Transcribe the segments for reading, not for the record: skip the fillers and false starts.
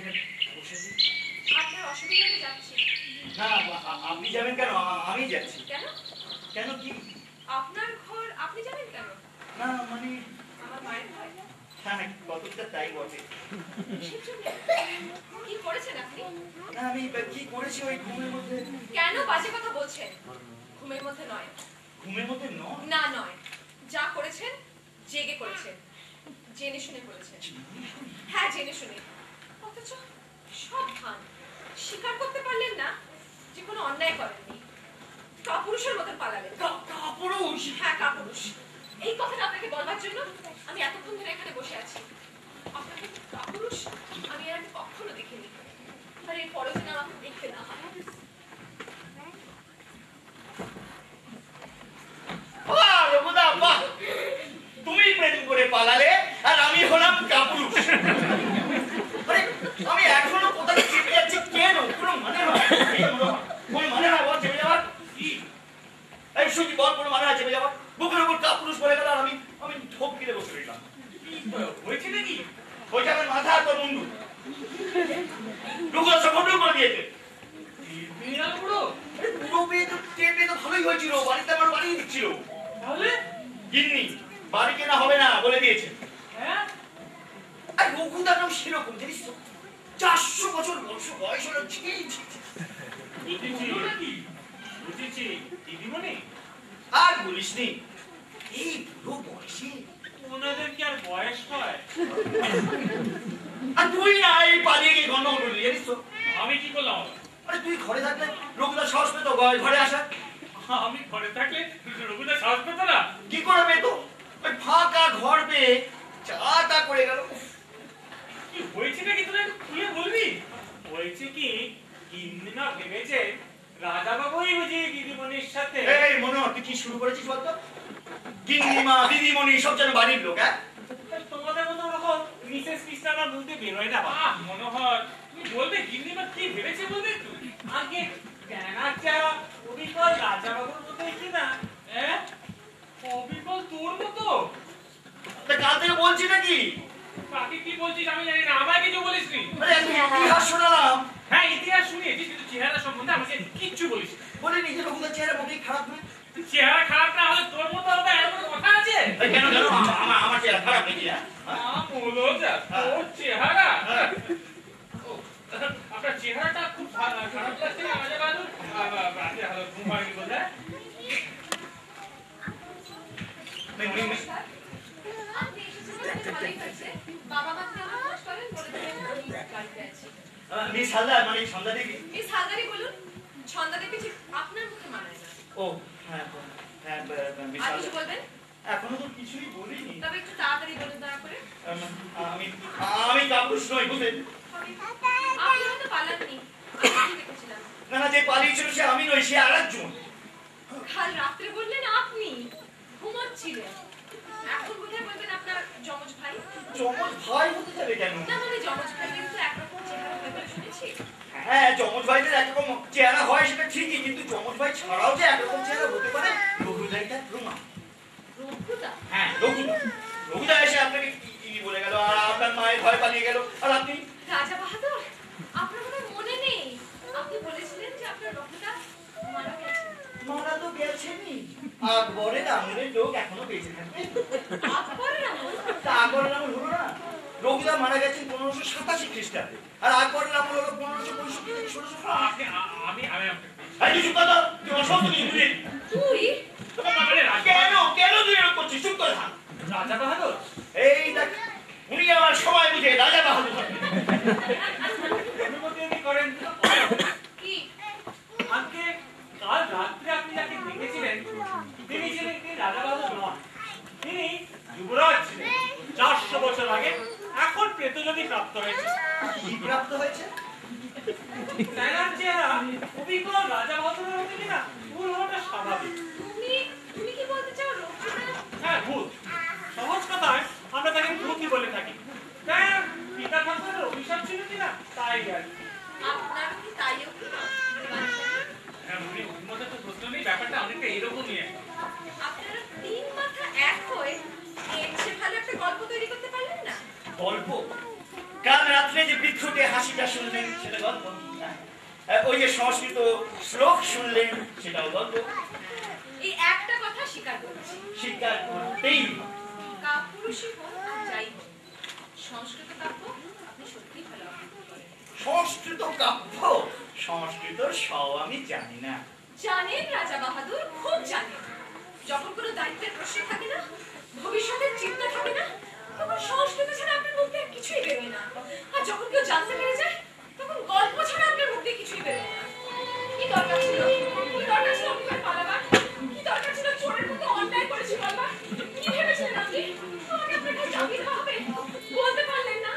এখানে বসে দিন। আপনার অসুবিধা হলে যাচ্ছি। না আপনি যাবেন কেন? আমি যাচ্ছি। কেন? কেন কি? আপনার ঘর আপনি যাবেন কেন? না মানে আমার মায়ের ঘর। হ্যাঁ কতটা তাই বটে। কি করেছেন আপনি? না আমি কি করেছি ওই ঘুমের মধ্যে। কেন বাজে কথা বলছেন? ঘুমের মধ্যে নয়। ঘুমের মধ্যে নয়? না নয়, যা করেছেন জেগে করেছেন, জেনে শুনে করেছেন। হ্যাঁ জেনে শুনে, অথচ সব ভান স্বীকার করতে পারলেন না যে কোনো অন্যায় করেননি। কাপুরুষের মতন পালালেন। কাপুরুষ? হ্যাঁ কাপুরুষ। এই কথাটা আপনাকে বলবার জন্য আমি এতক্ষণ ধরে এখানে বসে আছি। আপনাকে কাপুরুষ আমি আর কখনো দেখিনি, আর এর পরে যেন আমাকে দেখতে না হয়। তুমি প্রেম করে পালালে আর আমি হলাম কাপুরুষ। আমি এখনো কোথায় চেপে যাচ্ছি কেন? কোনো মানে হয়? কোনো মানে হয় বল চেপে যাওয়ার? এই শুধু বল কোনো মানে হয় চেপে যাওয়ার? বুকের উপর কাপুরুষ বলে গেল আর আমি ঢোক গিলে বসে রইলাম। হয়েছে নাকি? হয়েছে আমার মাথা আর তোর মুন্ডু। ঢুকলো সব বন্ধু করে দিয়েছে। পুরো পেয়ে তো টের পেয়ে তো ভালোই হয়েছিল, বাড়িতে আমার বানিয়ে দিচ্ছিল। তাহলে গিন্নি বাড়ি কেনা হবে না বলে দিয়েছে। হ্যাঁ আর রঘুদার নাম সেরকম জানিস তো, 400 বছর বয়স হলো। দিদিমণি আর বলিস নি, এই বুড়ো বয়সে ওনাদের কি আর বয়স হয়? আর তুই না এই পালিয়ে গিয়ে গন্ডগোল করলি জানিস তো। আমি কি করলাম? আরে তুই ঘরে থাকলে রঘুদার সাহস পেত ঘরে আসা। আমি ঘরে থাকলে রঘুদার সাহস পেত না? কি করে পেত? ওই ফাঁকা ঘর পেয়ে যা তা করে গেল। কি হয়েছে নাকি তোরা একটু খুলে বলবি? হয়েছে কি, গিন্নিমা ভেবেছে রাজা বাবুই বুঝি দিদিমণির সাথে। এই মনোহর তুই কি শুরু করেছিস বলতো? গিন্নিমা দিদিমণি সব যেন বাড়ির লোক। হ্যাঁ তোমাদের মতো ওরকম মিসেস মিস্টার আর বলতে বেরোয় না। মনোহর তুমি বলবে গিন্নিমা কি ভেবেছে বলবে? আগে কেনাচা অবিকল রাজা বাবুর মতোই কিনা? হ্যাঁ অবিকল তোর মতো? কাল থেকে বলছি নাকি? কাকে কি বলছিস আমি জানি না, আমায় কিছু বলিস নি। ইতিহাস শোনালাম। হ্যাঁ ইতিহাস শুনিয়েছিস কিন্তু চেহারা সম্বন্ধে আমাকে কিচ্ছু বলিস। বলিনি যে রঘুদার চেহারা মোটেই খারাপ নয়। চেহারা খারাপ না হলে তোর মতো হবে এমন কথা আছে? কেন কেন আমার চেহারা খারাপ নাকি? বলো যা তোর চেহারা, আপনার চেহারাটা খুব খারাপ লাগছে না মাঝে মাঝে। রাতে ভালো ঘুম হয়নি বোধহয়। মিস হালদার মানে সন্ধ্যা দেবী। মিস হালদারি বলুন, সন্ধ্যা দেবী ঠিক আপনার মুখে মানায় না। ও হ্যাঁ হ্যাঁ আর কিছু বলবেন? এখনো তো কিছুই বলিনি। তবে একটু তাড়াতাড়ি বলুন দয়া করে। আমি কাপুরুষ নই বুঝলেন। আপনি হয়তো পালাননি, আমি দেখেছিলাম। না না যে পালিয়েছিল সে আমি নই, সে আরেকজন। কাল রাত্রে বললেন আপনি ঘুমাচ্ছিলেন, এখন বোধহয় বলবেন আপনার যমজ ভাই। যমজ ভাই হতে যাবে কেন? না মানে যমজ ভাই কিন্তু একরকম চেহারা হয় বলে শুনেছি। হ্যাঁ যমজ ভাইদের একরকম চেহারা হয় সেটা ঠিকই, কিন্তু যমজ ভাই ছাড়াও যে একরকম চেহারা হতে পারে। রঘুদাইটা রুমা। রঘুদা? হ্যাঁ রঘুদা এসে আপনাকে কি বলে গেল আর আপনার মায়ের ভয় পালিয়ে গেল। আর আপনি রাজা বাহাদুর আপনার বোধহয় মনে নেই, আপনি বলেছিলেন যে আপনার রঘুদা মারা গেছেন। মারা তো গেছেনই, আকবরের আমলের লোক এখনো বেঁচে থাকবে। আকবরের আমল? তা আকবরের আমল হলো না? রঘুদা মারা গেছেন 1587 খ্রিস্টাব্দে আর আকবরের আমল হলো 1565 থেকে 1600। আমি চুপ কথা তুই কেন তুই এরকম করছিস? চুপ করে থাক। রাজা বাহাদুর এই দেখ উনি আমার সময় বুঝে রাজা বাহাদুর করেন কি? আজকে কাল রাত্রে আপনি যাকে দেখেছিলেন তিনি ছিলেন কি রাজা বাহাদুর নন, তিনি যুবরাজ ছিলেন 400 বছর আগে। এখন প্রেতযোগী প্রাপ্ত হয়েছে। কি প্রাপ্ত হয়েছে? অভিজ্ঞ রাজা বাহাদুরের মধ্যে কিনা ভুল হওয়াটা স্বাভাবিক। তুমি কি বলতে চাও রঘুদা? হ্যাঁ ভূত, সহজ কথায় আমরা তাকে ভূতই বলে থাকি। পিতা ঠাকুরের অভিশাপ ছিল কিনা তাই আর আপনার কি তাইও কি না? হ্যাঁ উনি উন্মতে তো প্রশ্ন নেই, ব্যাপারটা অনেকটা এরকমই। আপনারা তিন মাথা এক হয়ে এর চেয়ে ভালো একটা গল্প তৈরি করতে পারলেন না? গল্প? কাল রাত্রে যে বৃক্ষ ঠোঁটে হাসিটা শুনলেন সেটা গল্প, ওই যে সংস্কৃত শ্লোক শুনলেন সেটাও গল্প। এই একটা কথা স্বীকার করছি, স্বীকার করতেই কাপুরুষই হোক আর যাই হোক, সংস্কৃত কাব্য আপনি সত্যি ভালো করেন। সংস্কৃত কাব্য, সংস্কৃত সব আমি জানি না। জানেন রাজা বাহাদুর, খুব জানেন। যখন কোনো দায়িত্বের প্রশ্ন থাকে না, ভবিষ্যতের চিন্তা থাকে না, তখন সংস্কৃত ছাড়া আপনার মুখ দিয়ে কিছুই বেরোয় না। আর যখন কেউ জানতে পেরে যায়, তখন গল্প ছাড়া আপনার মুখ দিয়ে কিছুই বেরোয় না। কি দরকার ছিল, কি দরকার ছিল আপনার পালাবার, কি দরকার ছিল চোরের মতো অন্যায় করেছি বলবার? কি ভেবেছিলেন আপনি আমাকে আপনাকে জামিন হবে বলতে পারলেন না?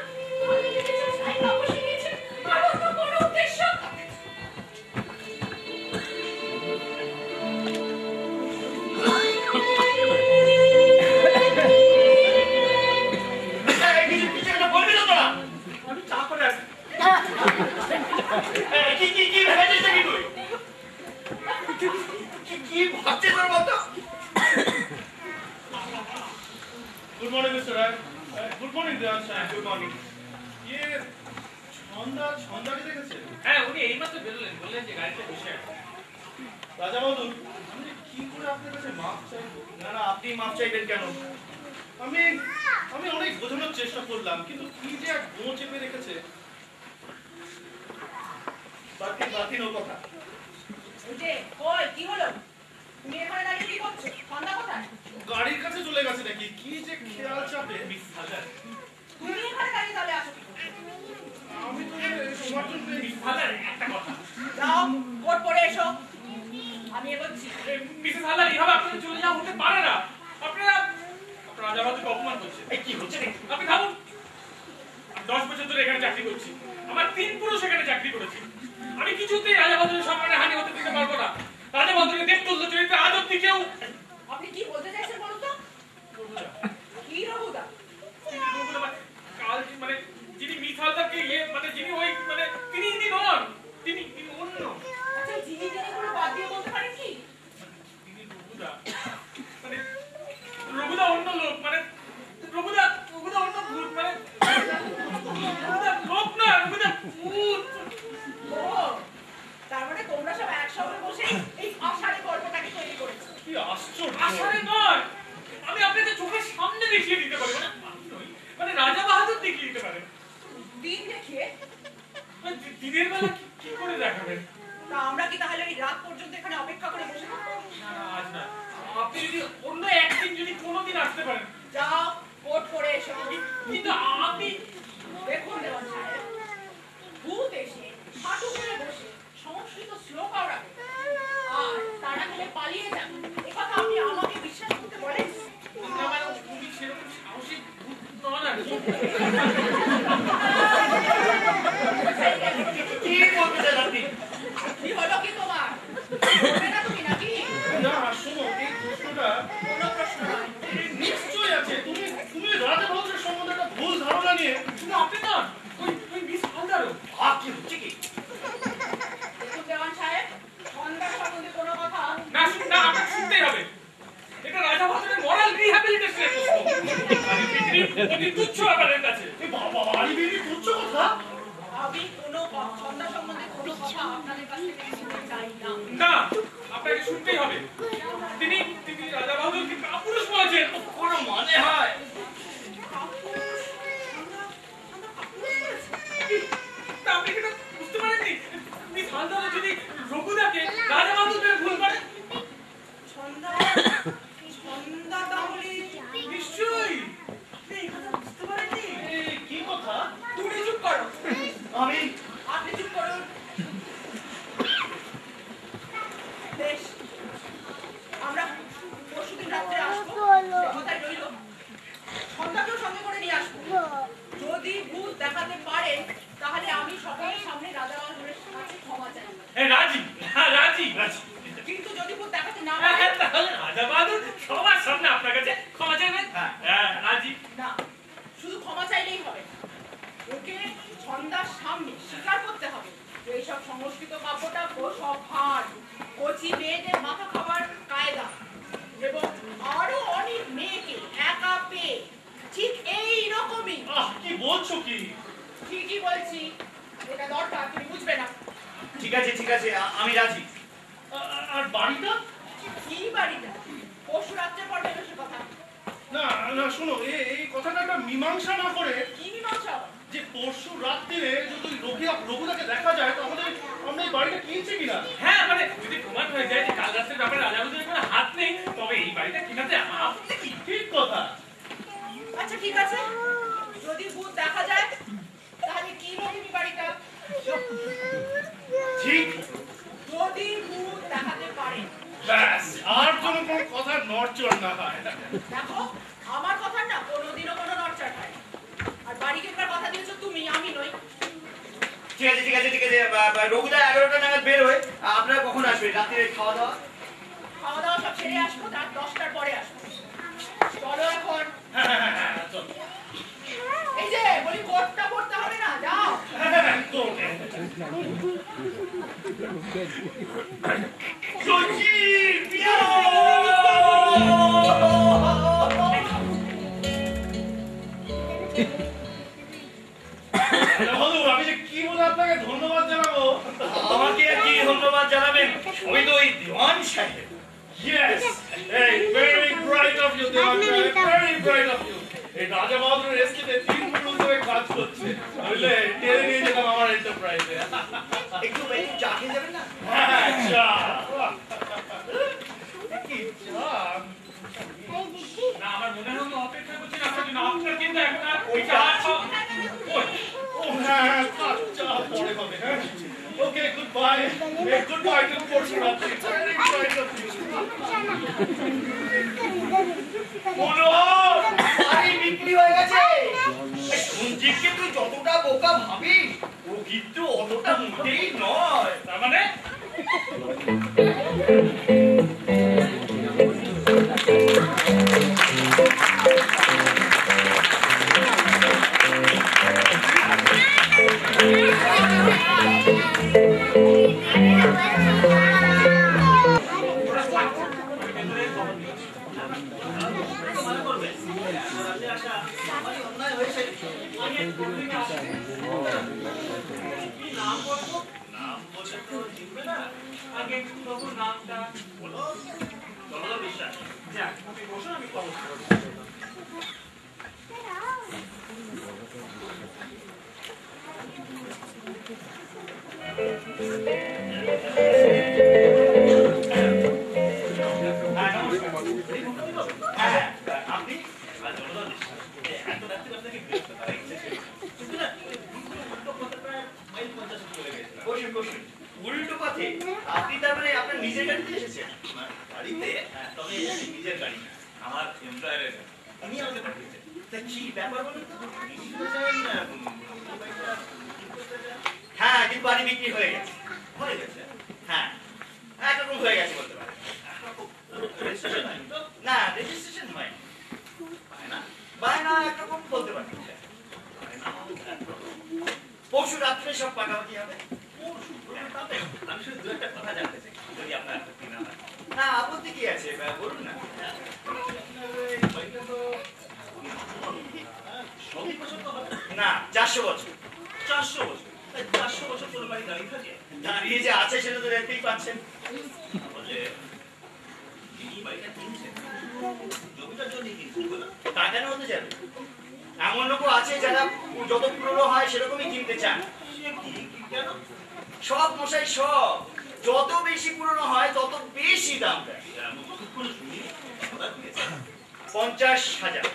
আপনি নিজের সাই কাপড় শিখিয়েছেন, আর অন্য কোনো উদ্দেশ্য? Good morning, Mr. Rai. Good morning, Devan Shah. Good morning. ये ছন্দা কি দেখেছেন? হ্যাঁ, উনি এইমাত্র বেরোলেন, বললেন যে গাড়িতে বসে আছে। রাজা বাহাদুর, আমি কি করে আপনার কাছে মাপ চাইবো? না না, আপনি মাপ চাইবেন কেন? আমি অনেক বোঝানোর চেষ্টা করলাম, কিন্তু কি যে এক গো চেপে রেখেছে। বাতি নো কথা। যে কই কি হলো? তুমি এখানে দাঁড়িয়ে কি করছো? ছন্দা কোথায়? গাড়ির কাছে চলে গেছে নাকি? কি যে খেয়াল চাপে। মিস হাজার, তুমি এখানে দাঁড়িয়ে তাহলে আসো কি করে? আমি তো তোমার জন্য মিস হাজার, একটা কথা। যাও কোট পরে এসো, আমি এগোচ্ছি। মিসেস হাজার, এভাবে আপনাদের চলে যাওয়া হতে পারে না। আপনারা রাজা বাহাদুরকে অপমান করছেন। এই কি হচ্ছে নাকি? আপনি ভাবুন, আমি 10 বছর ধরে এখানে চাকরি করছি, আমার 3 পুরুষ এখানে চাকরি করেছি। আমি কিছুতেই রাজা বাহাদুরের সম্মানে হানি হতে দিতে পারবো না। রাজা বাহাদুরকে দেখতে হলো চরিত্রে আজ অব্দি কেউ। আপনি কি বলতে চাইছেন বলুন তো? কি রঘুদা? কাল মানে যিনি মিস হাজারকে যিনি ওই তিনি নন, তিনি অন্য। আচ্ছা যিনি গুলো বাদ দিয়ে বলতে পারেন কি? তিনি রঘুদা অন্য লোক, রঘুদা অন্য ভূত, রঘুদা লোক না, রঘুদা ভূত। ও তার মানে তোমরা সব একসঙ্গে বসে এই আষাঢ়ে গল্পটাকে তৈরি করেছো। কি আশ্চর্য। আষাঢ়ে নয়, আমি আপনাকে চোখের সামনে দেখিয়ে দিতে পারি, রাজা বাহাদুর দেখিয়ে দিতে পারেন। দিন দেখিয়ে? দিনের বেলা কি করে দেখাবেন? তা আমরা কি তাহলে এই রাত পর্যন্ত এখানে অপেক্ষা করে বসে থাকবো? না না, আজ না। আপনি যদি অন্য একদিন যদি কোনোদিন আসতে পারেন। যাও কোট পরে এসো। কিন্তু আপনি দেখুন দেওয়ান সাহেব, ভূত এসে হাঁটু করে বসে সংস্কৃত শ্লোক আওড়াবে আর তারা গেলে পালিয়ে যাবে, একথা আপনি আমাকে বিশ্বাস করতে বলেন? তুমি সেরকম সাহসী ভূত নন আর কি। কি বলতে চান আপনি? কি হলো কি তোমার? বলবে না তুমি নাকি? না, শোনো, এই প্রশ্নটা কোনো প্রশ্ন নয়। নিশ্চয়ই আছে। তুমি রাজা বাহাদুরের সম্বন্ধে একটা ভুল ধারণা নিয়ে। শুধু আপনি নন, ওই মিস হালদারও। কি হচ্ছে কি? দেখুন দেওয়ান সাহেব, সন্ধ্যার সম্বন্ধে কোনো কথা না আপনাকে শুনতেই হবে। এটা রাজা বাহাদুরের মরাল রিহ্যাবিলিটেশনের প্রশ্ন। অতি তুচ্ছ আপনাদের কাছে। বাড়ি বেরিয়ে তুচ্ছ কথা। আমি কোনো সন্ধ্যা সম্বন্ধে কোনো কথা আপনাদের কাছ থেকে শুনতে চাই না। না, আপনাকে শুনতেই হবে। তিনি রাজা বাহাদুরকে কাপুরুষ বলেছেন। কোনো মনে হয়? তা আপনি কি বুঝতে পারেননি? মিস হালদার যদি রঘুদাকে রাজা বাহাদুরের ভুল করে? সন্ধ্যা তাহলে নিশ্চয়ই। এই কথা বুঝতে পারেননি? কি কথা? তুমি চুপ করো। আপনি চুপ করুন। বেশ, আমরা পরশুদিন রাত্রে আসবো, কথাই রইল। সন্ধ্যাকেও সঙ্গে করে নিয়ে আসবো। যদি ভূত দেখাতে পারে তাহলে আমি সকলের সামনে রাজা বাহাদুরের কাছে ক্ষমা চাই। রাজি। কিন্তু যদি ভূত দেখাতে না পারে তাহলে রাজা বাহাদুর সবার সামনে আপনার কাছে ক্ষমা চাইবেন। হ্যাঁ, রাজি। না, শুধু ক্ষমা চাইলেই হবে, ওকে সন্ধ্যার সামনে স্বীকার করতে হবে যে এইসব সংস্কৃত কাব্যটা সব ভার, কচি মেয়েদের মাথা খাবার কায়দা এবং আরো অনেক মেয়েকে একা পেয়ে ঠিক এই রকমই। কি বলছো কি? ঠিকই বলছি, এটা দরকার, তুমি বুঝবে না। ঠিক আছে আমি রাজি। আর বাড়িটা? কি বাড়িটা? পরশু রাত্রে পর বেরো সে কথা। না না শোনো, এই কথাটা একটা মীমাংসা না করে, কি মীমাংসা? যে পরশু রাত্রিরে যদি রঘুদাকে দেখা যায় তো আমরা এই বাড়িটা কিনছি কিনা। হ্যাঁ মানে যদি প্রমাণ হয়ে যায় যে কাল রাতের ব্যাপারে রাজাবাজারের কোনো হাত নেই, তবে এই বাড়িটা কিনাতে আপনি কি? ঠিক কথা। আচ্ছা ঠিক আছে, যদি ভূত দেখা যায় তাহলে কি রকমই বাড়িটা? ঠিক। যদি ভূত দেখাতে পারে ব্যাস, আর কোনো কথা নড়চড় না হয়। দেখো, আমার কথা না কোনোদিনও কোনো নড়চড় হয়। আর বাড়ি কেনার কথা দিয়েছো তুমি, আমি নই। ঠিক আছে রঘুদা 11টা নাগাদ বের হয়ে আপনারা কখন আসবেন? রাত্রে খাওয়া দাওয়া সব ছেড়ে আসবো, রাত 10টার পরে আসবো। চলো এখন। চলো। এই যে বলি, কোটটা পড়তে হবে না, যাও। আমি যে কি বলে আপনাকে ধন্যবাদ জানাবো। আমাকে আর কি ধন্যবাদ জানাবেন? আমি তো ওই দেওয়ান সাহেব। Yes, hey, very bright of you, Devan Saib, very bright of you. এই রাজা বাহাদুরের এস্টেটে 3 পুরুষ ধরে কাজ করছে, বুঝলে? টেনে নিয়ে যেতাম আমার এন্টারপ্রাইজে। একটু চা খেয়ে যাবেন না? হ্যাঁ, চা। কি চা? না আমার মনে হলো অপেক্ষা করছি আপনার জন্য, আপনার কিন্তু এখন আর ওই চা ও হ্যাঁ, চা পরে হবে, হ্যাঁ? Okay, goodbye. Hey, goodbye to Porshurati. Very bright of you. বলো, বাড়ি বিক্রি হয়ে গেছে। সঞ্জীবকে তুই যতটা বোকা ভাবিস, ও কিন্তু অতটা মোটেই নয়। তার মানে উল্টো পথে আপনি তার মানে আপনার নিজের গাড়িতে এসেছেন? গাড়িতে? তবে নিজের গাড়ি না, আমার এমপ্লয়ারের গাড়ি। উনি আমাকে পাঠিয়েছেন। তা কি ব্যাপার বলুন তো? হ্যাঁ, কিন্তু বাড়ি বিক্রি হয়ে গেছে। হয়ে গেছে। হ্যাঁ, একরকম হয়ে গেছে বলতে পারেন। রেজিস্ট্রেশন হয়নি তো? না, রেজিস্ট্রেশন হয়নি। বায়না? বায়না একরকম বলতে পারেন। পরশু রাত্রে সব পাকাপাকি হবে। আমি শুধু 2-1টা কথা জানতে চাই, যদি আপনার আপত্তি না হয়। না, আপত্তি কি আছে বলুন না। বাড়িটা তো 100 বছর তো হবে না, 400 বছর। 400 বছর। 400 বছর তোর বাড়ি দাঁড়িয়ে থাকে। দাঁড়িয়ে যে আছে সেটা তো দেখতেই পাচ্ছেন। তাহলে যিনি বাড়িটা কিনছেন, জমিটার জন্য কিনছেন বলো? তা কেন হতে যাবে? এমন লোক আছে যারা যত পুরনো হয় সেরকমই কিনতে চান। কেন? সব মশাই সব, যত বেশি পুরনো হয় তত বেশি দাম দেয়। এমন তো খুব কোনো শুনিনি। 50,000।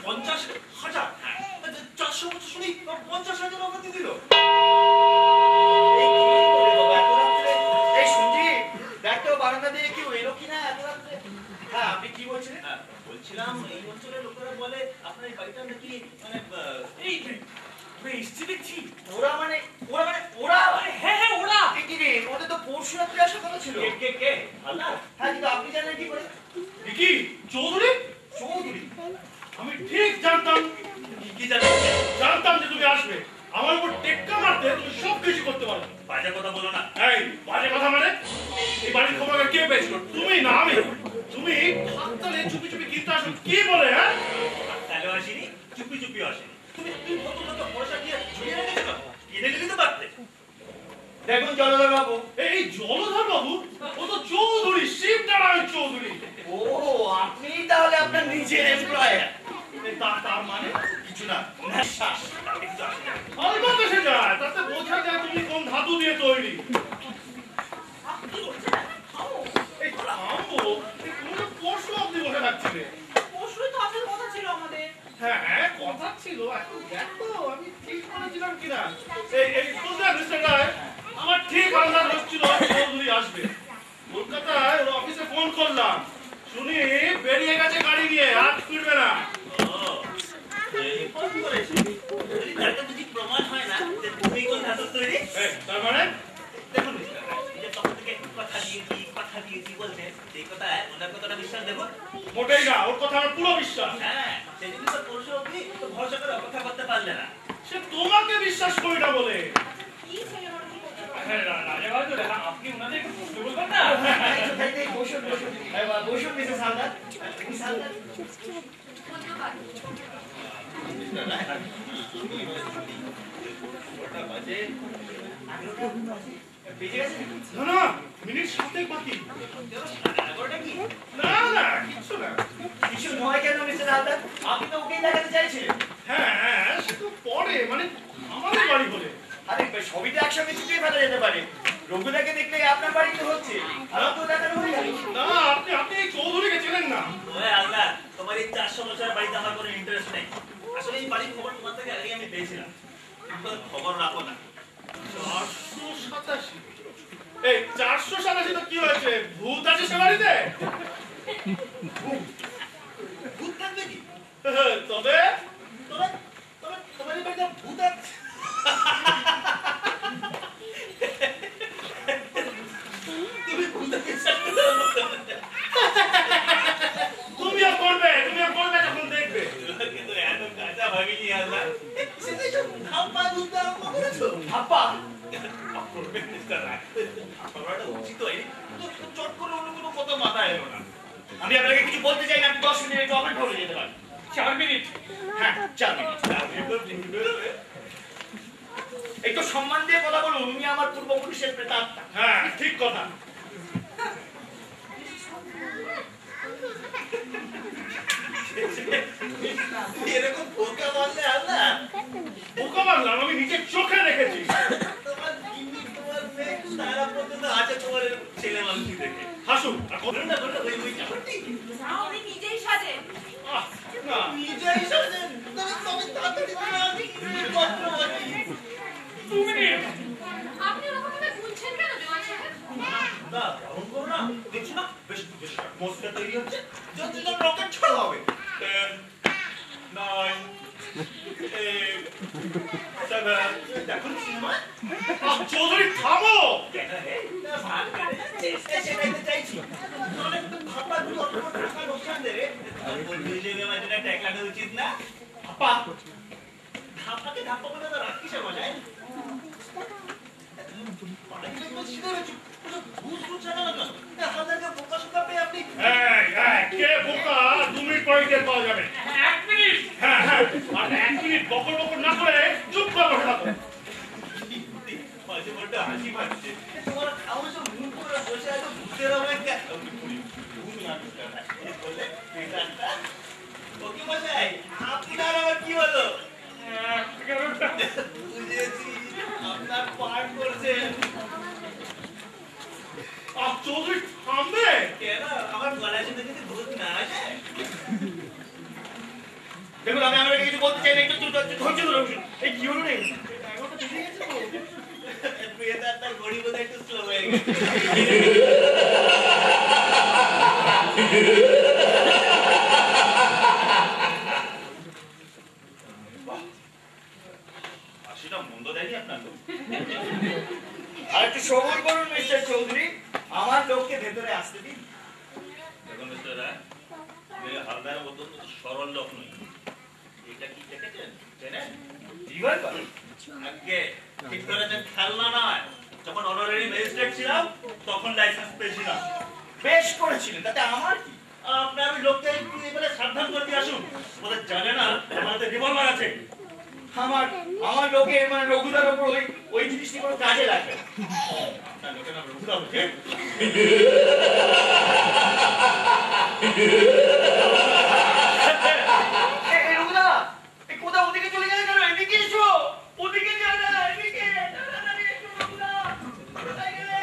50,000? হ্যাঁ। 400 বছর শুনি 50,000 অবধি দিল। এই কি বলে বাবা, এত রাত্রে? এই সঞ্জীব, দেখ তো বারান্দা দিয়ে কেউ এলো কিনা এত রাত্রে। হ্যাঁ, আপনি কি বলছিলেন? হ্যাঁ, বলছিলাম এই অঞ্চলের লোকেরা বলে আপনার এই বাড়িটা নাকি মানে এই এসছি দেখছি। ওরা মানে ওরা হ্যাঁ ওরা। কি রে, ওদের তো পরশু রাত্রে আসার কথা ছিল। কে আল্লাহ? হ্যাঁ, কিন্তু আপনি জানেন কি করে? কি চৌধুরী? চৌধুরী? আমি ঠিক জানতাম, কি জানেন? জানতাম যে তুমি আসবে। আমার উপর টেক্কা মারতে তুমি সব কিছু করতে পারো। বাজে কথা বলো না। এই বাজে কথা মানে? এই বাড়ির খবর কে পেয়েছিল? তুমি না আমি? তুমি হাততালে চুপি চুপি কিনতে আসো কি বলে? হ্যাঁ, তাহলে আসিনি, চুপি চুপি আসে। দেখুন জলধর বাবু। এই জলধর বাবু, ও তো চৌধুরী, শিবনারায়ণ চৌধুরী। ও, আপনি তাহলে আপনার নিজের এমপ্লয়ার। তার মানে কিছু না, নিঃশ্বাস একটু আসে না। আলবাত এসে যায়, তাতে বোঝা যায় তুমি কোন ধাতু দিয়ে তৈরি। কি করছে না? থামো। এই থামবো, তুমি তো পরশু অব্দি বসে থাকছিলে। পরশুই তো আসার কথা ছিল আমাদের। হ্যাঁ, কথা ছিল, এখন দেখো আমি ঠিক করেছিলাম কিনা। এই বুঝলেন মিস্টার রায়, আমার ঠিক আন্দাজ হচ্ছিল চৌধুরী আসবে। কলকাতায় ওর অফিসে ফোন করলাম, শুনি বেরিয়ে গেছে গাড়ি নিয়ে, আর ফিরবে না। ফোন করেছে। যদি তারটা যদি প্রমাণ হয় না যে তুমি কোন ধাতুর তৈরি, তার মানে দেখুন মিস্টার রায়, যে তখন থেকে কথা দিয়েছি বলছেন, সেই কথায় ওনার কথাটা বিশ্বাস দেখুন। মোটেই না, ওর কথা আমার পুরো বিশ্বাস। হ্যাঁ, সেই জন্য তো পরশু অব্দি তো ভরসা করে অপেক্ষা করতে পারলে না। সে তোমাকে বিশ্বাস করি না বলে। কি ছেলে মানুষ করতে পারে? হ্যাঁ, রাজা বাহাদুর, আপনি ওনাদের একটু প্রশ্ন করবেন না? বসুন বসুন, বসুন মিসেস হালদার। মিস হালদার, ধন্যবাদ। মিস্টার রায়, ওটা বাজে বেজে গেছে? না না, মিনিট 7 বাকি। 11টা কি? না কিছু না। কিছু নয় কেন মিসেস হালদার? আপনি তো ওকেই দেখাতে চাইছিলেন। হ্যাঁ, সে তো পরে, মানে আমাদের বাড়ি বলে। আরে সবই তো একসঙ্গে চুটিয়ে ফেলা যেতে পারে। রঘুদাকে দেখলে আপনার বাড়িতে হচ্ছে, আমার তো দেখানো হয়ে গেল। না, আপনি এই চৌধুরীকে চেনেন না। ওই আল্লাহ, তোমার এই 400 বছরের বাড়িতে আমার কোনো ইন্টারেস্ট নেই। আসলে এই বাড়ির খবর তোমার থেকে আগে আমি পেয়েছিলাম, কিন্তু আর খবর রাখো না। 487। এই 487 তো কি হয়েছে? ভূত আছে সে বাড়িতে? ভূত থাকবে কি? তবে তোমার এই বাড়িতে ভূত আছে? তুমি ভূত আছে? তুমিও করবে যখন দেখবে। কিন্তু এত কাঁচা ভাবিনি আল্লাহ। সেটাই সব ধাপ্পা ভূত আরম্ভ করেছো? আপা, করবে মিস্টার রায়। আপনারা উচিত হয়নি, কিন্তু চট করে অন্য কোনো কথা মাথায় এলো না। আমি আপনাকে কিছু বলতে চাই না, আপনি 10 মিনিট একটু অপেক্ষা করে যেতে পারেন। 4 মিনিট। হ্যাঁ, 4 মিনিট। একটু সম্মান দিয়ে কথা বলুন, উনি আমার পূর্বপুরুষের প্রেতাত্মা। হ্যাঁ, ঠিক কথা। এরকম বোকা বললে আল্লাহ, বোকা বাংলাম, আমি নিজের চোখে দেখেছি। তোমার গিন্নি, তোমার মেয়ে, তারা পর্যন্ত আছে তোমার ছেলে মানুষই দেখে। হাসুন আর কথা বলুন না, বলুন না, ওই ব্যাপারটি। না, উনি নিজেই সাজেন। না। নিজেই সাজেন, তবে তাড়াতাড়ি করে আমি পত্রবতী। 2 মিনিট। আপনি ওরকমভাবে গুনছেন কেন জওয়ান সাহেব? না, এমন করো না, দেখছি না, বেশ মশলা তৈরি হচ্ছে, যত রকেট ছোড়া হবে। 10, 9, 8, 7, দেখুন সিনেমা। চৌধুরী থামো। ভাগ কেটে যাচ্ছে, সেটাই তো চাইছি। তাহলে ভাবনা দুটো অত বড় টাকা লোকসান দেবে, নিজেকে মাঝে ট্যাগ লাগানো উচিত না? আপা, ধাপ্পাকে ধাপ্পা বলে তো রাত কিসে বাজায়? বাড়িতে তো সিধে রয়েছে, ভূত ভূত সাজানো কেন? হাজারকে বোকা শোকা পেয়ে আপনি কে বোকা? 2 মিনিট পরে টের পাওয়া যাবে। 1 মিনিট। হ্যাঁ, আর 1 মিনিট বকর না করে চুপ করে বসে থাকো। মাঝে মধ্যে হাসি পাচ্ছে। তোমার খাওয়া সব মুখ করে বসে আছে, ভূতের অপেক্ষা। ঘুমিয়ে আসতে বলে বেটাটা ওকে বসাই, আপনার আবার কি হলো? 11টা। বুঝেছি, আপনার পাঠ করছেন। চৌধুরী থামবে। কেন আমার গলায় শুনে যদি ভূত না আসে? দেখুন আমি আপনাকে কিছু বলতে চাই না, একটু ধৈর্য ধরে বসুন। এই কি হলো রে? এগারোটা বেজে গেছে তো। প্রিয়তার ঘড়ি বোধহয় একটু স্লো হয়ে গেছে। হাসিটা মন্দ দেয়নি আপনার লোক। আর একটু সবুর করুন মিস্টার চৌধুরী, আমার লোককে ভেতরে আসতে দিন। দেখুন মিস্টার রায়, হালদার মতন সরল লোক নই। এটা কি দেখেছেন? চেনেন? রিভলভার? আগে ঠিক ধরেছেন, খেলনা নয়। যখন অনারারি ম্যাজিস্ট্রেট ছিলাম তখন লাইসেন্স পেয়েছিলাম। বেশ করেছিলেন, তাতে আমার কি? আপনার ওই লোককে একটু এবারে সাবধান করে দিয়ে আসুন। ওদের জানে না আমাদের রিভলভার আছে। আমার আমার লোকে মানে রঘুদার উপর ওই জিনিসটি কোনো কাজে লাগবে না। আপনার লোকের নাম রঘুদা হচ্ছে? এই রঘুদা, এই কোথাও ওদিকে চলে গেলে কেন? এদিকে এসো, ওদিকে যাও না, এদিকে। তাড়াতাড়ি এসো রঘুদা, কোথায় গেলে?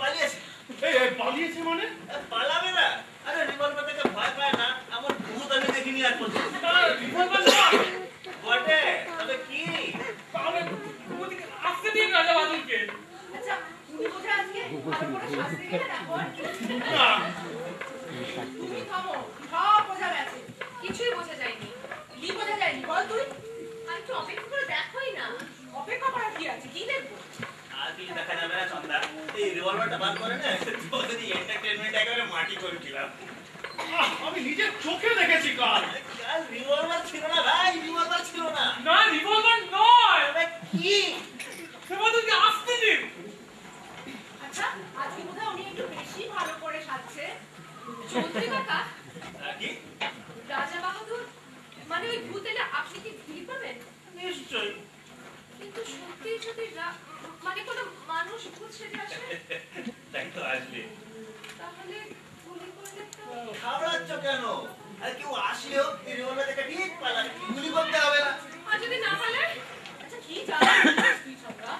পালিয়েছে। এই পালিয়েছে মানে? পালাবে না? আরে রিভলভার থেকে ভয় পায় না, আমার ভূত আমি দেখিনি আর পর্যন্ত। তার রিভলভার না বটে, তবে কি? তাহলে ওদিকে আসতে দিন রাজা বাদুরকে। আচ্ছা উনি বোধহয় আজকে ভালো করে শাস্তি দিলেন এখন। না, তুমি থামো, সব বোঝা গেছে। কিছুই বোঝা যায়নি। কি বোঝা যায়নি বল তুই? আর একটু অপেক্ষা করে দেখোই না। অপেক্ষা করার কি আছে? কি দেখবো? আর কিছু দেখা যাবে না চন্দা। এই রিভলভারটা বার করে না, তোদের এন্টারটেইনমেন্ট একেবারে মাটি করে দিলাম। আমি নিজের চোখে দেখেছি কাল। কাল রিভলভার ছিল না ভাই, রিভলভার ছিল না। না রিভলভার নয়, তবে কি? বাদুরকে আসতে দিন। আচ্ছা আজকে বোধহয় উনি একটু বেশি ভালো করে সাজছে। চৌধুরী কাকা, কি? রাজা বাহাদুর মানে ওই ভূত এলে আপনি কি ফিরে পাবেন? নিশ্চয়ই। কিন্তু সত্যি যদি মানে কোনো মানুষ ভূত সেজে আসে, তাই তো আসবে। তাহলে গুলি করলে তো ঘাবড়াচ্ছ কেন? আর কেউ আসলেও এই রিভলভার থেকে ঠিক পালাবে, গুলি করতে হবে না। আর যদি না পালে? আচ্ছা কি জানিস তুই চন্দ্রা?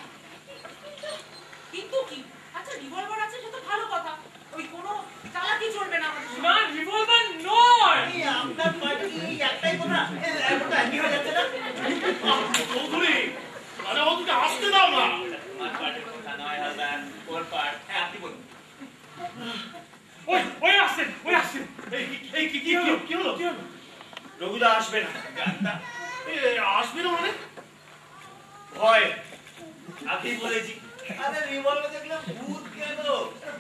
কিন্তু কি? আচ্ছা রিভলভার আছে সে তো ভালো কথা। ওই কোনো চালাকি চলবে না আমাদের না সঙ্গে। রিভলভার নয়। এই আপনার পার্টি একটাই কথা, এরপরটা একই হয়ে যাচ্ছে না? চৌধুরী, আরে ওদিকে আসতে দাও না। আমার পার্টির কথা নয় হালদার, ওর পার্ট। হ্যাঁ, আপনি বলুন। ওই আসছেন, ওই আসছেন। এই কি হলো? কি হলো? রঘুদা আসবে না। গানটা আসবে না মানে? ভয়। আপনি বলেছি। আরে রিভলভার দেখলে ভূত কেন?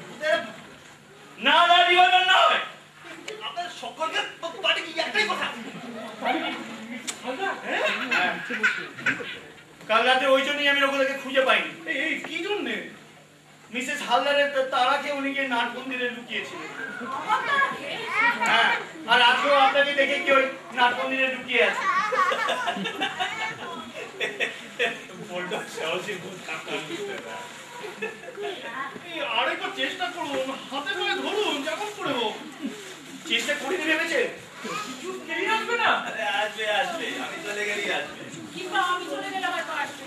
ভূতের না না, রিভলভার নয়। আপনার সকলকে পার্টি কি একটাই কথা? হালদার, হ্যাঁ। কাল রাতে ওই জন্যই আমি রঘুদাকে খুঁজে পাইনি। এই কি জন্যে? মিসেস হালদারের তারাকে উনি গিয়ে নাট মন্দিরে লুকিয়েছিলেন। আমার তারাকে? হ্যাঁ, আর আজকেও আপনাকে দেখে কি ওই নাট মন্দিরে লুকিয়ে আছে। বলটা সাহসী ভূত কাকা বুঝতে না। এই আরেকবার চেষ্টা করুন, হাতে পায়ে ধরুন, যেমন করে হোক। চেষ্টা করিনি ভেবেছে? কিছু ফিরে আসবে না। আরে আসবে আসবে, আমি চলে গেলেই আসবে। কিংবা আমি চলে গেলে হয়তো আসবে।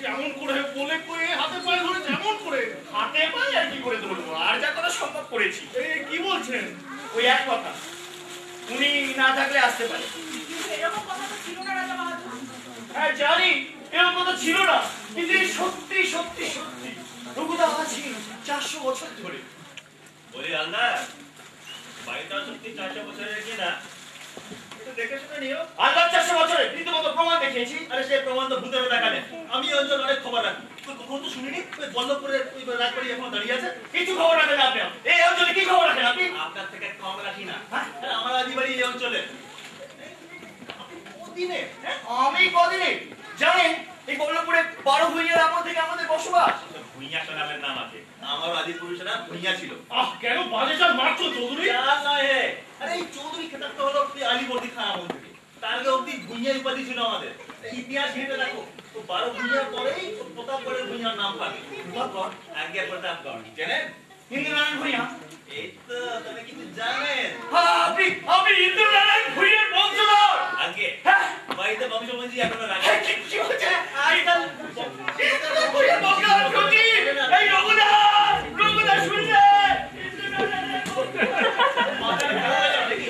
যেমন করে বলে কয়ে হাতে পায়ে ধরে যেমন করে। হাতে পায়ে আর কি করে ধরবো? আর যা কথা সম্ভব করেছি। এই কি বলছেন? ওই এক কথা, উনি না থাকলে আসতে পারে। কিন্তু এরকম কথা তো ছিল না রাজা বাহাদুর। হ্যাঁ জানি, এরকম কথা ছিল না, কিন্তু এই সত্যি সত্যি সত্যি রঘুদা আছি 400 বছর ধরে। বলি হালদার, বাড়িটা সত্যি 400 বছরের কিনা একটু দেখে শুনে নিও। আর 400 বছরে রীতিমতো প্রমাণ দেখিয়েছি। আরে সেই প্রমাণ তো ভূতেরও দেখা নেই। আমি এই অঞ্চল অনেক খবর রাখি। তুই কখনো তো শুনিনি ওই বল্লভপুরের ওই রাজবাড়ি এখনো দাঁড়িয়ে আছে? কিছু খবর রাখেন আপনি? এই অঞ্চলে কি খবর রাখেন আপনি? আপনার থেকে কম রাখি না। হ্যাঁ, আমার আদি বাড়ি এই অঞ্চলে। দিনে আমি কদিনে জানেন এই বল্লভপুরে 12 ভূঁইয়ার আমল থেকে আমাদের বসবাস। ভুইয়া নামের নাম আছে। আমার আদি পুরুষেরা ভুইয়া ছিল। কেন বাজে চাল মারছো চৌধুরী? চাল নয় হে। আরে এই চৌধুরী খেতাবটা হলো আলীবর্দী খান আমল থেকে। তার আগে অব্দি ভুইয়া উপাধি ছিল আমাদের। ইতিহাস ঘেঁটে দেখো তো 12 ভুইয়ার পরেই প্রতাপগড়ের ভুইয়ার নাম পাবে। প্রতাপগড়? আগে প্রতাপগড় জানেন? ইন্দ্রনারায়ণ ভূঁইয়া? এই তো তবে কিছু জানেন। আপনি ইন্দ্রনারায়ণ ভূঁইয়ার বংশধর? আগে হ্যাঁ। বাড়িতে বংশমঞ্জি এখনো রাখে। কি হচ্ছে? আজকাল ইন্দ্রনারায়ণ ভূঁইয়ার বংশধর শুনছি। এই রঘুদা শুনছে। ইন্দ্রনারায়ণ বংশধর। মাথার খেলা যাবে কি?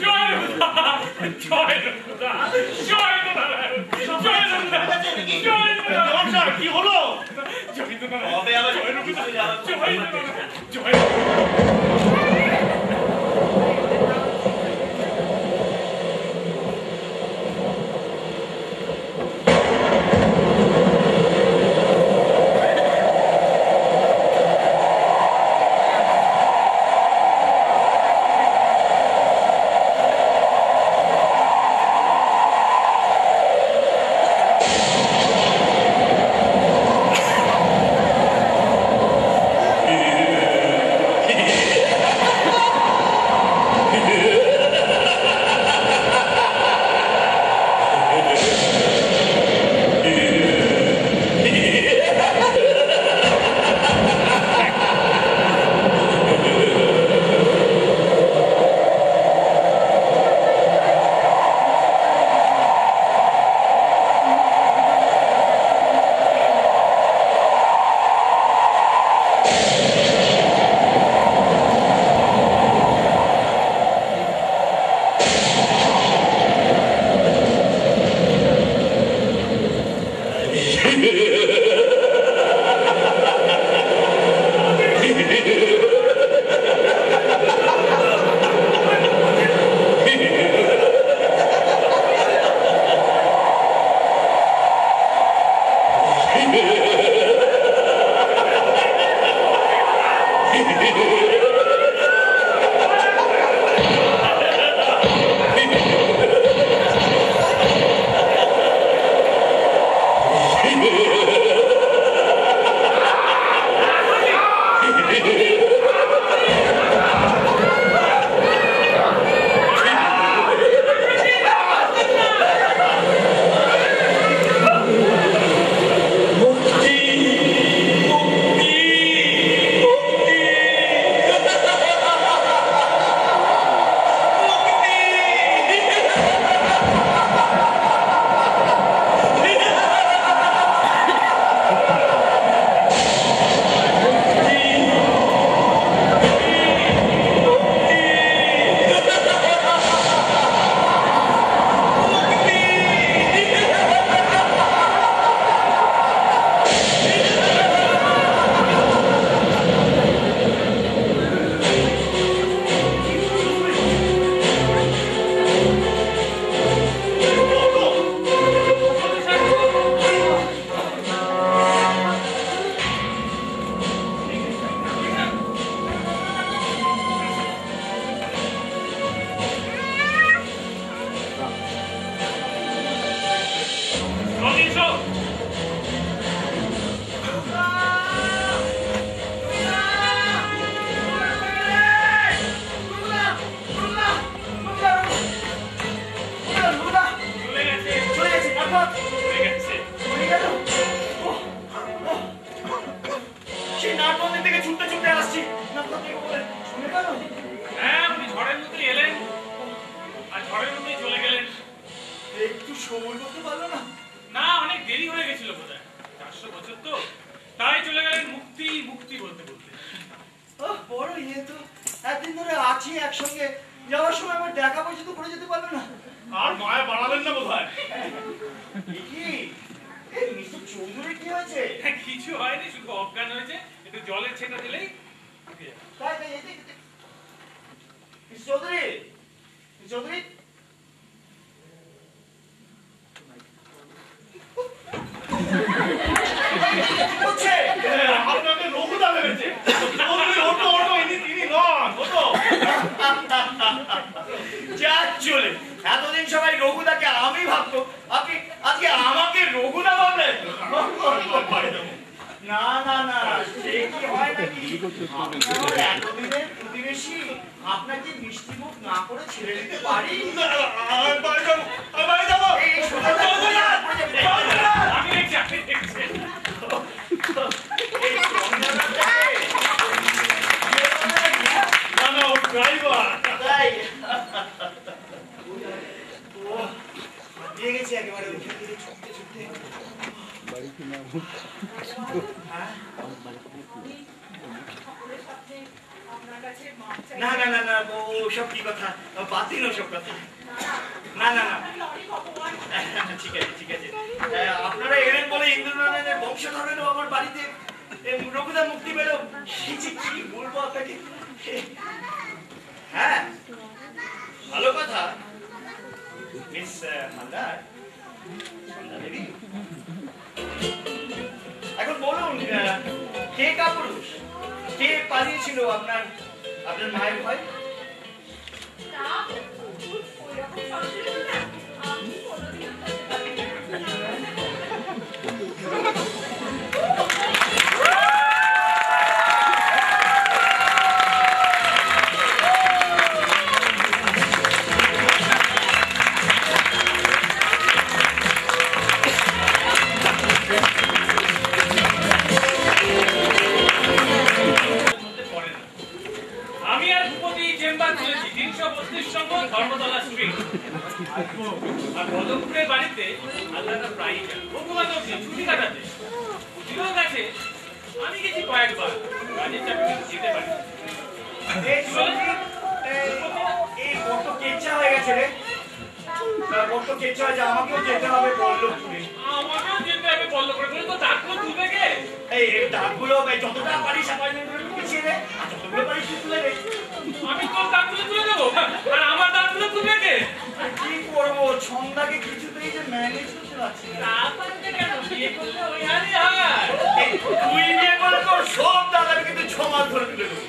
জয় রঘুদা, জয় রঘুদা, জয় নারায়ণ, জয় নারায়ণ, জয় নারায়ণ, নমস্কার, কি হলো? জয় নারায়ণ, হবে আবার জয় রঘুদা, জয় নারায়ণ। জয় নারায়ণ, জয় নারায়ণ। আমাকেও যেতে হবে বললো এই দাগগুলো যতটা পারিস অ্যাপয়েন্টমেন্ট করে পিছিয়ে দে, আর যতগুলো পারিস তুই তুলে দে। আমি তোর দাঁতগুলো তুলে দেবো, আর আমার দাঁতগুলো তুলবে কে? কি করবো, ছন্দাকে কিছুতেই যে ম্যানেজ করতে পারছি না। তা পারবে কেন? বিয়ে করলে ওই হারই হয়। তুই বিয়ে করে তোর সব দাদাকে কিন্তু 6 মাস ধরে তুলে দেবো।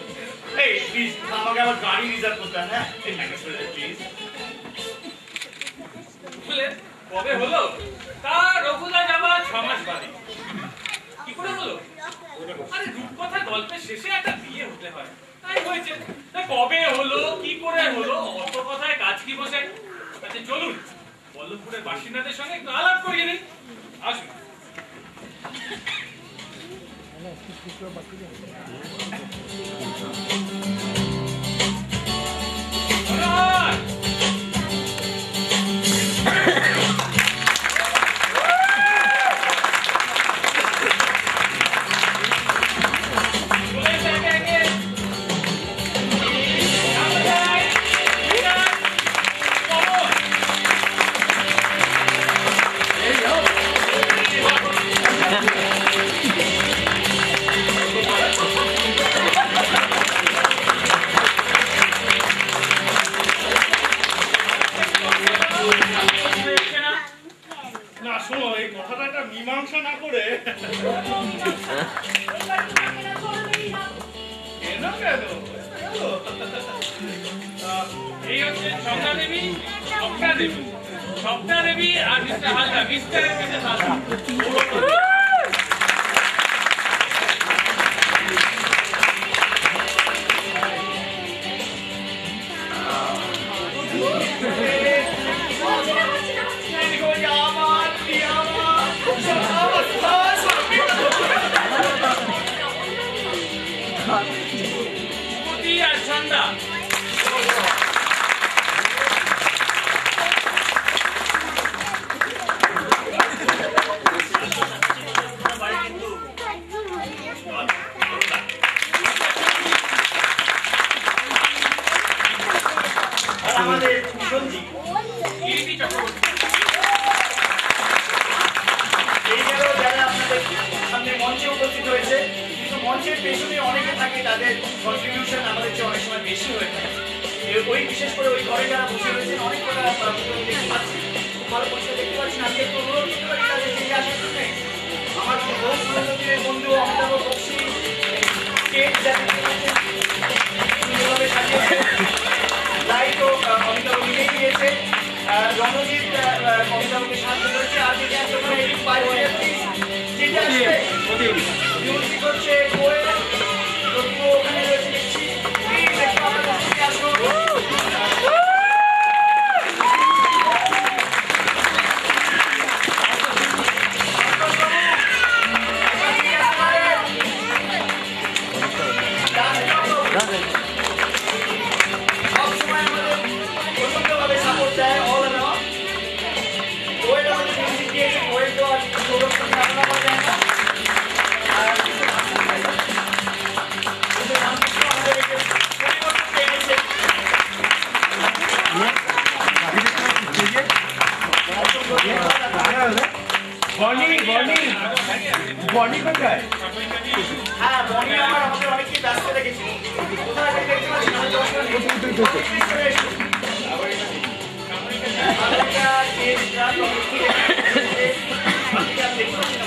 এই প্লিজ আমাকে আবার গাড়ি রিজার্ভ করতে হয়, হ্যাঁ এই ম্যানেজ করে দে প্লিজ। বলে, কবে হলো? তা রঘুদা যাবার 6 মাস বাদে। কি করে হলো? আরে রূপকথা গল্পের শেষে একটা বিয়ে হতে হয়, তাই হয়েছে। তা কবে হলো, কি করে হলো, অত কথায় কাজ কি বসে? আচ্ছা চলুন বল্লভপুরের বাসিন্দাদের সঙ্গে একটু আলাপ করিয়ে দিন। আসুন। না শোনো, এই কথাটা একটা মীমাংসা না করে কেন কেন এই হচ্ছে স্বপ্না দেবী, স্বপ্না দেবী, স্বপ্না দেবী আর mister Haldar, mister and missus Haldar. Moti আর ছন্দা। আমাদের সঞ্জীব গিরিটি চক্রবর্তী। এই গেল যারা আপনাদের সামনে মঞ্চে উপস্থিত হয়েছে, কিন্তু মঞ্চের পেছনে অনেকে থাকে, তাদের কন্ট্রিবিউশন আমাদের চেয়ে অনেক সময় বেশি হয়ে থাকে। ওই বিশেষ করে ওই ঘরে যারা বসে রয়েছেন অনেক কটা দেখতে পাচ্ছি, খুব ভালো পরিষ্কার দেখতে পাচ্ছি না। আমি একটু অনুরোধ করতে পারি তাদের এগিয়ে আসার জন্য। আমার বহু পুরোনো দিনের বন্ধু অমিতাভ বক্সি কেক যাতে সুন্দরভাবে সাজিয়েছে, লাইটও অমিতাভ নিজেই দিয়েছে, রণজিৎ অমিতাভকে সাহায্য করেছে। আর যেটা এতক্ষণ এই বাইরে যেটা আসবে মিউজিক হচ্ছে কোয়েল, রঘু ওখানে রয়েছে দেখছি। প্লিজ একটু আপনাদের সাথে আসুন। সবসময় আমাদের প্রচন্ডভাবে সাপোর্ট দেয় অল অ্যারাউন্ড। কোয়েল আমাদের মিউজিক দিয়েছে, কোয়েল তো আর সৌরভ সঙ্গে আলাদা করা যায় না। আর কিন্তু আমাদের এই যে পরিবর্তন এনেছে। হ্যাঁ, বনি আমাদের অনেককে ব্যস্ত রেখেছিল। কোথায় দেখতে পাচ্ছি না, হয়তো অসুবিধা নেই। চলে এসো। আমেরিকা, দেশরা, বাকিটা দেখতে পাচ্ছি না।